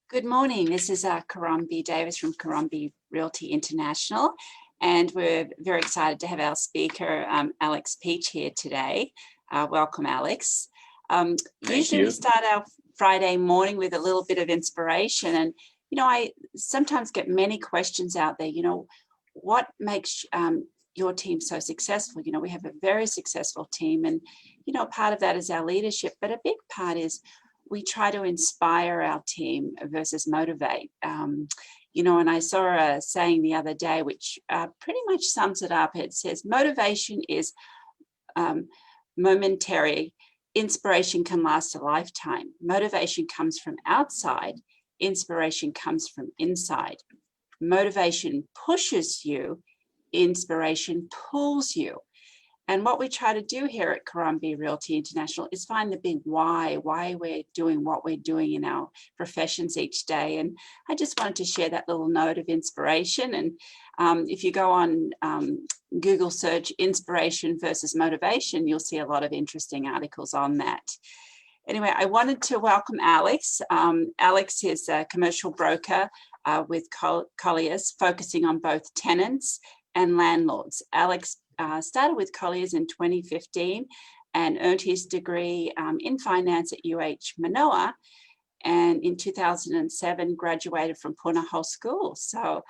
Good morning. This is Caron Davis from Caron Realty International, and we're very excited to have our speaker, Alex Peach, here today. Welcome, Alex. Usually we start our Friday morning with a little bit of inspiration, and I sometimes get many questions out there. What makes your team so successful? We have a very successful team, and part of that is our leadership, but a big part is we try to inspire our team versus motivate. And I saw a saying the other day, which pretty much sums it up. It says, motivation is momentary. Inspiration can last a lifetime. Motivation comes from outside. Inspiration comes from inside. Motivation pushes you. Inspiration pulls you. And what we try to do here at Caron Realty International is find the big why we're doing what we're doing in our professions each day. And I just wanted to share that little note of inspiration. And if you go on Google search inspiration versus motivation, you'll see a lot of interesting articles on that. Anyway, I wanted to welcome Alex. Alex is a commercial broker with Colliers, focusing on both tenants and landlords. Alex started with Colliers in 2015 and earned his degree in finance at Manoa, and in 2007 graduated from Punahou School. So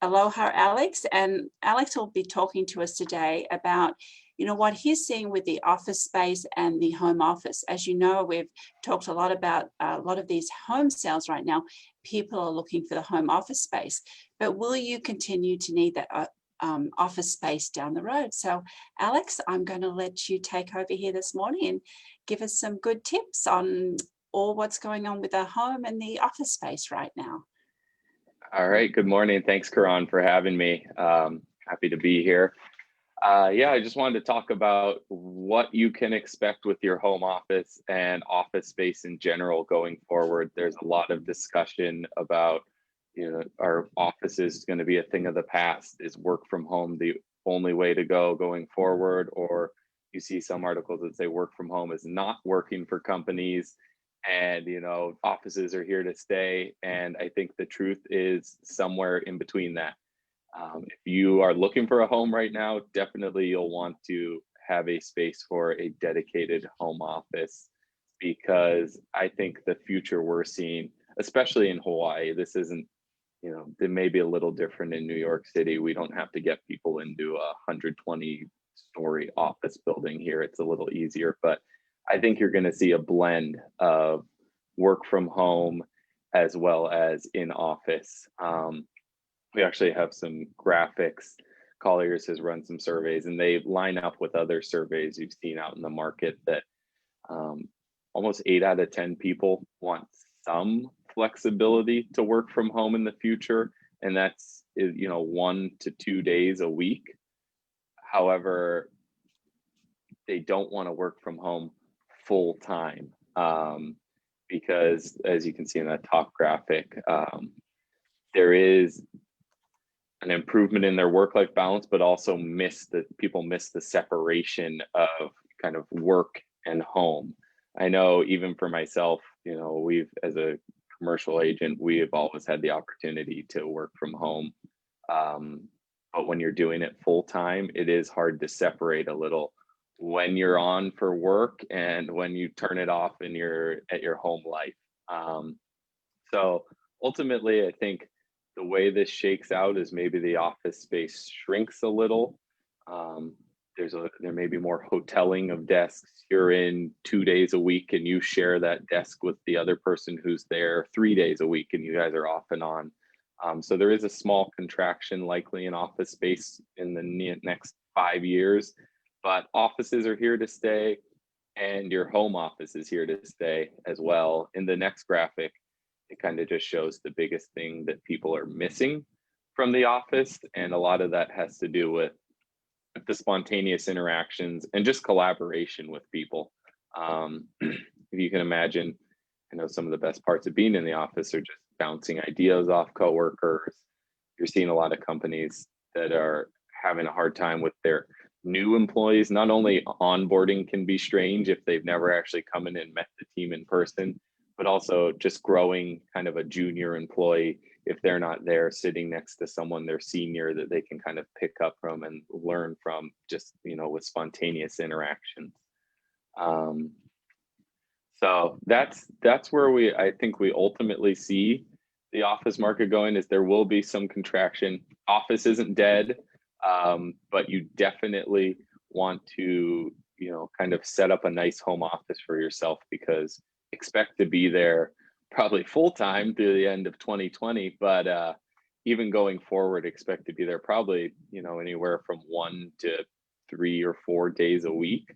aloha, Alex. And Alex will be talking to us today about what he's seeing with the office space and the home office. As you know, we've talked a lot about a lot of these home sales right now. People are looking for the home office space, but will you continue to need that office space down the road? So Alex, I'm going to let you take over here this morning and give us some good tips on all what's going on with the home and the office space right now. All right, good morning. Thanks, Caron, for having me. Happy to be here. Yeah, I just wanted to talk about what you can expect with your home office and office space in general going forward. There's a lot of discussion about our office is going to be a thing of the past. Is work from home the only way to go going forward? Or you see some articles that say work from home is not working for companies, and offices are here to stay. And I think the truth is somewhere in between that. If you are looking for a home right now, definitely you'll want to have a space for a dedicated home office, because I think the future we're seeing, especially in Hawaii, this isn't, it may be a little different in New York City. We don't have to get people into a 120-story office building here. It's a little easier, but I think you're going to see a blend of work from home as well as in office. We actually have some graphics. Colliers has run some surveys, and they line up with other surveys you've seen out in the market that almost 8 out of 10 people want some flexibility to work from home in the future, and that's 1 to 2 days a week. However, they don't want to work from home full time, because as you can see in that top graphic, there is an improvement in their work-life balance, but also people miss the separation of kind of work and home. I know even for myself, as a commercial agent, we have always had the opportunity to work from home. But when you're doing it full time, it is hard to separate a little when you're on for work and when you turn it off and you're at your home life. So ultimately, I think the way this shakes out is maybe the office space shrinks a little. There may be more hoteling of desks. You're in 2 days a week and you share that desk with the other person who's there 3 days a week, and you guys are off and on. So there is a small contraction likely in office space in the next 5 years, but offices are here to stay, and your home office is here to stay as well. In the next graphic, it kind of just shows the biggest thing that people are missing from the office, and a lot of that has to do with the spontaneous interactions and just collaboration with people. If you can imagine, some of the best parts of being in the office are just bouncing ideas off coworkers. You're seeing a lot of companies that are having a hard time with their new employees. Not only onboarding can be strange if they've never actually come in and met the team in person, but also just growing kind of a junior employee if they're not there sitting next to someone they're senior that they can kind of pick up from and learn from just, with spontaneous interactions. So that's where I think we ultimately see the office market going, is there will be some contraction. Office isn't dead, but you definitely want to, kind of set up a nice home office for yourself, because expect to be there probably full time through the end of 2020, but even going forward, expect to be there probably, anywhere from 1 to 3 or 4 days a week.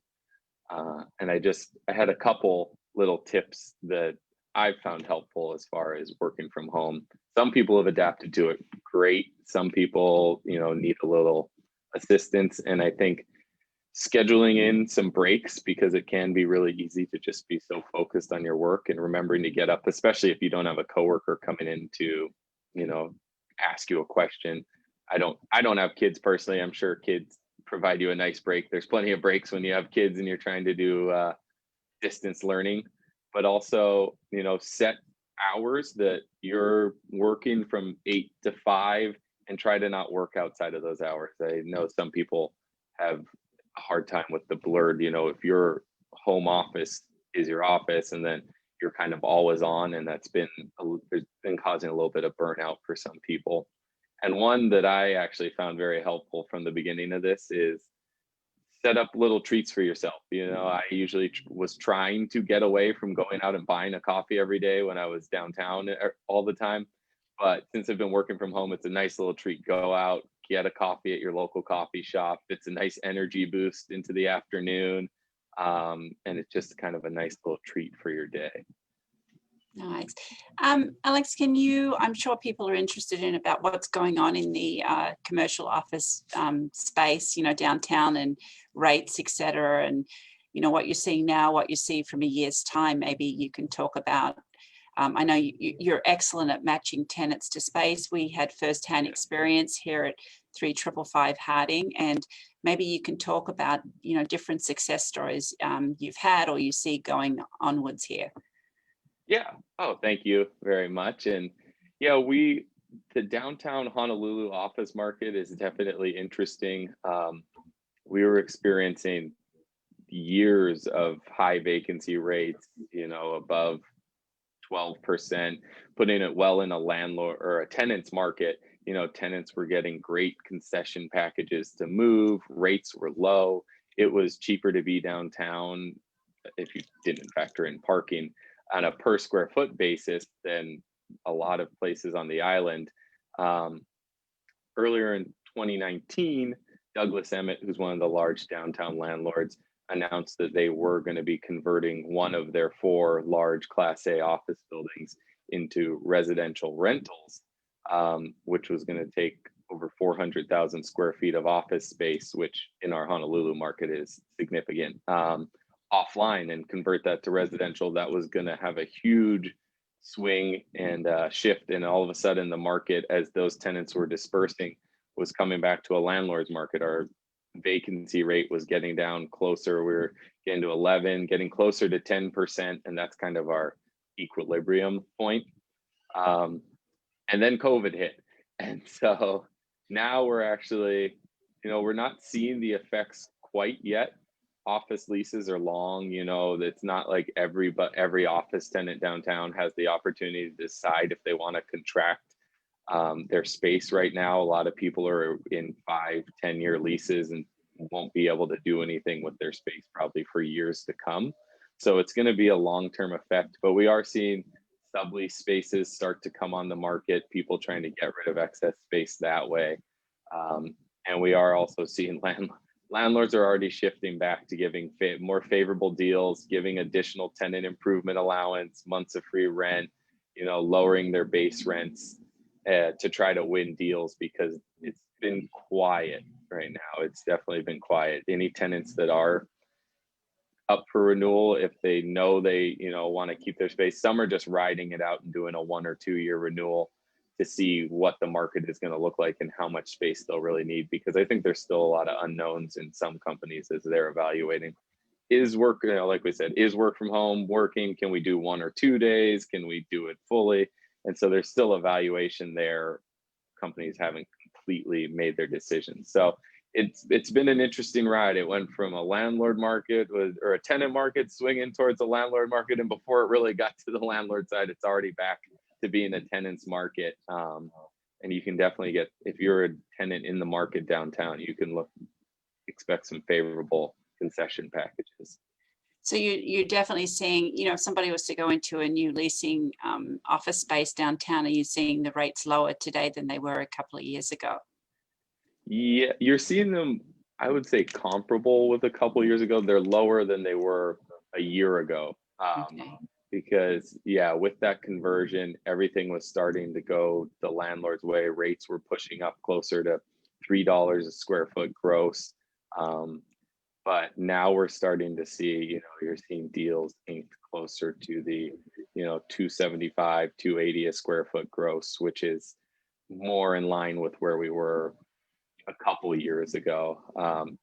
And I had a couple little tips that I've found helpful as far as working from home. Some people have adapted to it great. Some people, need a little assistance. And I think scheduling in some breaks, because it can be really easy to just be so focused on your work, and remembering to get up, especially if you don't have a coworker coming in to, ask you a question. I don't have kids personally. I'm sure kids provide you a nice break. There's plenty of breaks when you have kids and you're trying to do distance learning, but also, set hours that you're working from 8 to 5, and try to not work outside of those hours. I know some people have a hard time with the blurred, if your home office is your office and then you're kind of always on, and it's been causing a little bit of burnout for some people. And one that I actually found very helpful from the beginning of this is set up little treats for yourself. I usually was trying to get away from going out and buying a coffee every day when I was downtown all the time. But since I've been working from home, it's a nice little treat. Go out, get a coffee at your local coffee shop. It's a nice energy boost into the afternoon. And it's just kind of a nice little treat for your day. Nice. Alex, I'm sure people are interested in about what's going on in the commercial office space, downtown, and rates, et cetera, and, what you're seeing now, what you see from a year's time. Maybe you can talk about, I know you're excellent at matching tenants to space. We had firsthand experience here at 3555 Harding, and maybe you can talk about, different success stories you've had or you see going onwards here. Yeah. Oh, thank you very much. And yeah, the downtown Honolulu office market is definitely interesting. We were experiencing years of high vacancy rates, above 12%, putting it well in a landlord or a tenant's market. Tenants were getting great concession packages to move, rates were low. It was cheaper to be downtown if you didn't factor in parking on a per square foot basis than a lot of places on the island. Earlier in 2019, Douglas Emmett, who's one of the large downtown landlords, announced that they were going to be converting one of their 4 large Class A office buildings into residential rentals, which was going to take over 400,000 square feet of office space, which in our Honolulu market is significant. Offline, and convert that to residential. That was going to have a huge swing and shift, and all of a sudden the market, as those tenants were dispersing, was coming back to a landlord's market. Our vacancy rate was getting down closer. We were getting to 11, getting closer to 10%, and that's kind of our equilibrium point. And then COVID hit, and so now we're actually, we're not seeing the effects quite yet. Office leases are long, it's not like every office tenant downtown has the opportunity to decide if they want to contract their space right now. A lot of people are in 5-10 year leases and won't be able to do anything with their space probably for years to come. So it's going to be a long-term effect, but we are seeing sublease spaces start to come on the market, people trying to get rid of excess space that way. And we are also seeing landlords are already shifting back to giving more favorable deals, giving additional tenant improvement allowance, months of free rent, lowering their base rents to try to win deals, because it's been quiet right now. It's definitely been quiet. Any tenants that are up for renewal, if they know they, want to keep their space, some are just riding it out and doing a 1 or 2 year renewal to see what the market is going to look like and how much space they'll really need, because I think there's still a lot of unknowns in some companies as they're evaluating. is work, like we said, is work from home working? Can we do 1 or 2 days? Can we do it fully? And so there's still evaluation there. Companies haven't completely made their decisions. So it's been an interesting ride. It went from a landlord market or a tenant market swinging towards a landlord market, and before it really got to the landlord side, it's already back to being a tenant's market. And you can definitely get, if you're a tenant in the market downtown, you can expect some favorable concession packages. So you're definitely seeing, if somebody was to go into a new leasing office space downtown, are you seeing the rates lower today than they were a couple of years ago? Yeah, you're seeing them, I would say, comparable with a couple years ago. They're lower than they were a year ago. Okay. Because yeah, with that conversion, everything was starting to go the landlord's way. Rates were pushing up closer to $3 a square foot gross. But now we're starting to see, you're seeing deals inked closer to the, 275, 280 a square foot gross, which is more in line with where we were a couple years ago.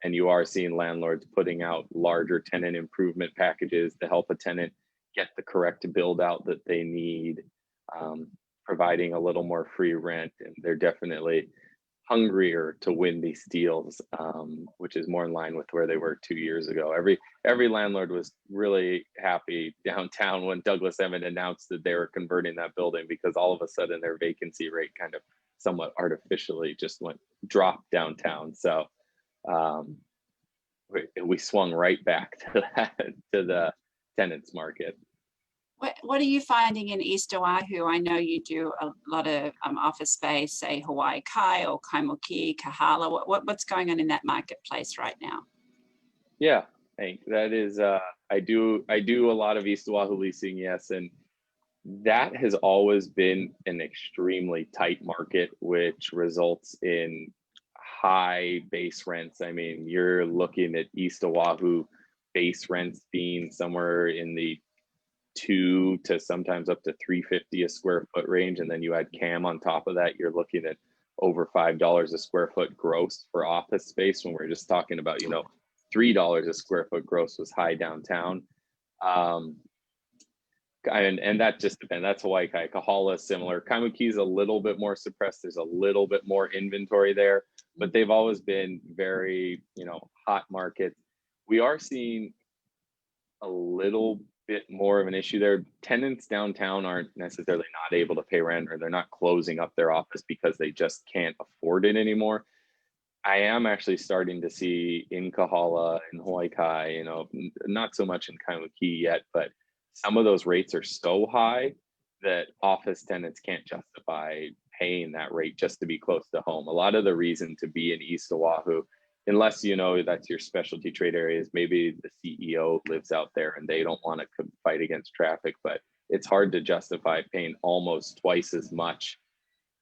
And you are seeing landlords putting out larger tenant improvement packages to help a tenant get the correct build out that they need, providing a little more free rent. And they're definitely hungrier to win these deals, which is more in line with where they were 2 years ago. Every landlord was really happy downtown when Douglas Emmett announced that they were converting that building, because all of a sudden their vacancy rate kind of somewhat artificially just dropped downtown. So we swung right back to the tenants market. What are you finding in East Oahu? I know you do a lot of office space, say Hawaii Kai or Kaimuki, Kahala. What's going on in that marketplace right now? Yeah, that is, I do a lot of East Oahu leasing, yes, and that has always been an extremely tight market, which results in high base rents. I mean, you're looking at East Oahu base rents being somewhere in the 2 to sometimes up to $350 a square foot range, and then you add CAM on top of that, you're looking at over $5 a square foot gross for office space. When we're just talking about, $3 a square foot gross was high downtown. And that just depends. That's Hawaii Kai. Kahala is similar. Kaimuki is a little bit more suppressed. There's a little bit more inventory there, but they've always been very, hot markets. We are seeing a little bit more of an issue there. Tenants downtown aren't necessarily not able to pay rent, or they're not closing up their office because they just can't afford it anymore. I am actually starting to see in Kahala and Hawaii Kai, not so much in Kaimuki yet, but some of those rates are so high that office tenants can't justify paying that rate just to be close to home. A lot of the reason to be in East Oahu, unless that's your specialty trade areas, maybe the CEO lives out there and they don't want to fight against traffic, but it's hard to justify paying almost twice as much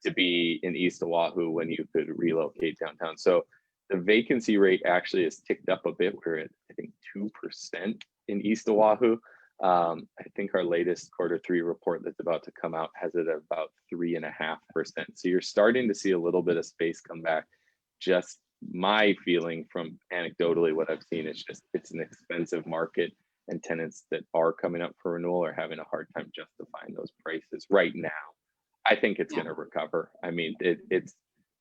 to be in East Oahu when you could relocate downtown. So the vacancy rate actually has ticked up a bit. We're at, I think, 2% in East Oahu. I think our latest Q3 report that's about to come out has it at about 3.5%. So you're starting to see a little bit of space come back. Just my feeling from anecdotally what I've seen is just it's an expensive market, and tenants that are coming up for renewal are having a hard time justifying those prices right now. I think it's going to recover. I mean,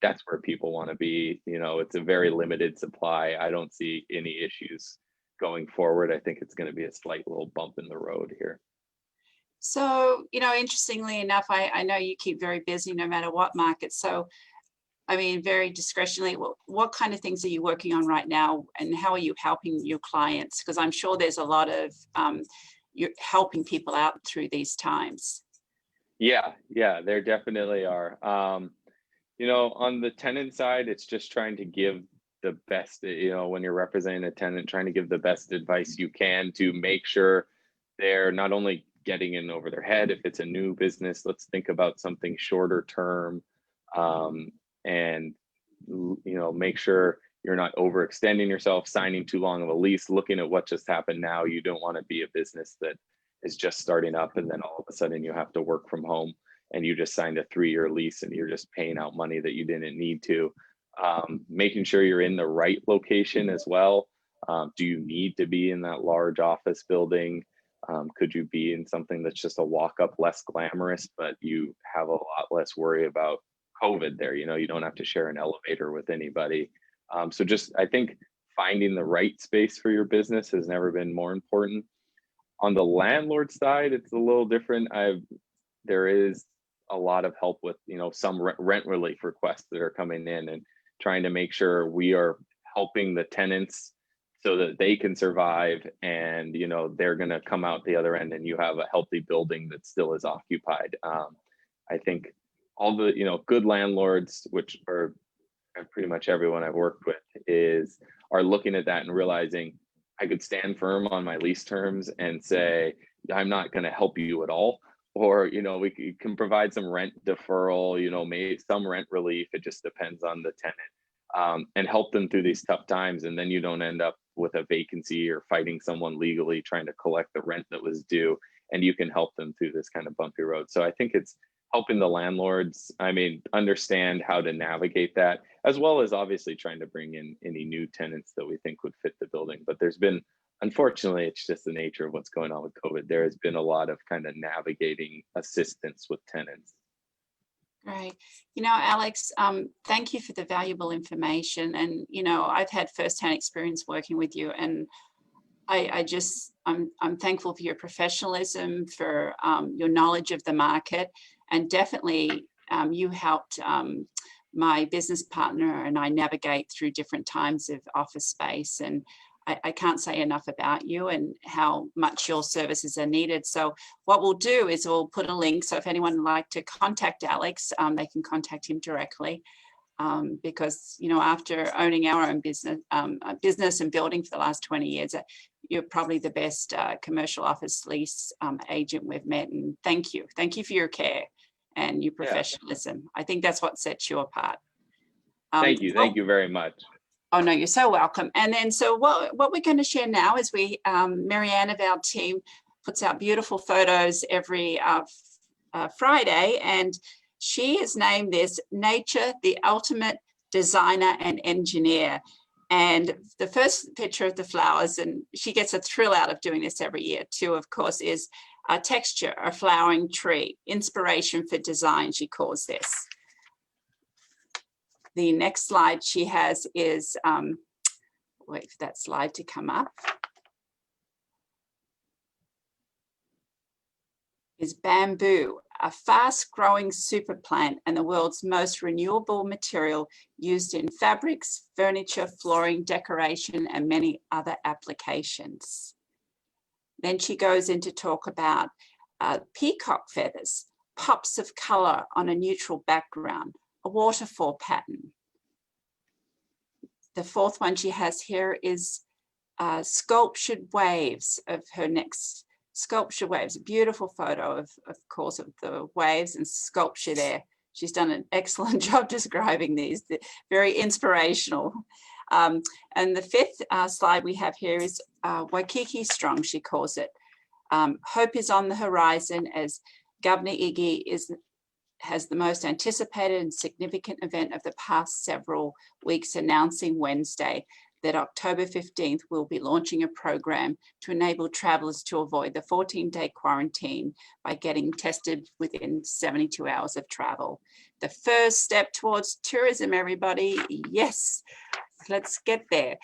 that's where people want to be. It's a very limited supply. I don't see any issues going forward. I think it's going to be a slight little bump in the road here. So, interestingly enough, I know you keep very busy no matter what market. So, I mean, very discretionally, what kind of things are you working on right now, and how are you helping your clients? Because I'm sure there's a lot of you're helping people out through these times. Yeah, there definitely are. On the tenant side, it's just trying to give the best, when you're representing a tenant, trying to give the best advice you can to make sure they're not only getting in over their head. If it's a new business, let's think about something shorter term, and make sure you're not overextending yourself, signing too long of a lease, looking at what just happened now. You don't want to be a business that is just starting up and then all of a sudden you have to work from home and you just signed a 3-year lease and you're just paying out money that you didn't need to. Making sure you're in the right location as well. Do you need to be in that large office building? Could you be in something that's just a walk up, less glamorous, but you have a lot less worry about COVID there? You know, you don't have to share an elevator with anybody. So just, I think finding the right space for your business has never been more important. On the landlord side, it's a little different. There is a lot of help with, you know, some rent relief requests that are coming in, and trying to make sure we are helping the tenants so that they can survive, and, you know, they're going to come out the other end and you have a healthy building that still is occupied. I think all the, you know, good landlords, which are pretty much everyone I've worked with, are looking at that and realizing I could stand firm on my lease terms and say, I'm not going to help you at all. Or, you know, we can provide some rent deferral, you know, maybe some rent relief. It just depends on the tenant, and help them through these tough times. And then you don't end up with a vacancy or fighting someone legally trying to collect the rent that was due. And you can help them through this kind of bumpy road. So I think it's helping the landlords, understand how to navigate that, as well as obviously trying to bring in any new tenants that we think would fit the building. But there's been, unfortunately, it's just the nature of what's going on with COVID. There has been a lot of kind of navigating assistance with tenants. Right. You know, Alex, thank you for the valuable information. And, you know, I've had firsthand experience working with you, and I'm thankful for your professionalism, for your knowledge of the market, and definitely you helped my business partner and I navigate through different times of office space. And I can't say enough about you and how much your services are needed. So what we'll do is we'll put a link. So if anyone would like to contact Alex, they can contact him directly. Because, you know, after owning our own business and building for the last 20 years, you're probably the best commercial office lease agent we've met. And thank you. Thank you for your care and your professionalism. Yeah. I think that's what sets you apart. Thank you. Thank you very much. Oh, no, you're so welcome. And then, so what we're going to share now is Marianne of our team puts out beautiful photos every Friday, and she has named this Nature, the Ultimate Designer and Engineer. And the first picture of the flowers, and she gets a thrill out of doing this every year too, of course, is a texture, a flowering tree, inspiration for design, she calls this. The next slide she has is, wait for that slide to come up, is bamboo, a fast-growing super plant and the world's most renewable material used in fabrics, furniture, flooring, decoration, and many other applications. Then she goes into talk about peacock feathers, pops of color on a neutral background, a waterfall pattern. The fourth one she has here is sculptured waves of her next sculpture waves, a beautiful photo of course of the waves and sculpture there. She's done an excellent job describing these, very inspirational. And the fifth slide we have here is Waikiki Strong, she calls it. Hope is on the horizon as Governor Iggy has the most anticipated and significant event of the past several weeks, announcing Wednesday that October 15th we'll be launching a program to enable travelers to avoid the 14-day quarantine by getting tested within 72 hours of travel. The first step towards tourism, everybody. Yes, let's get there.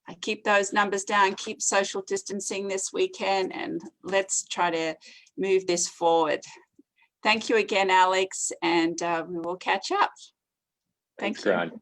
I keep those numbers down, keep social distancing this weekend, and let's try to move this forward. Thank you again, Alex, and we will catch up. Thanks, Caron.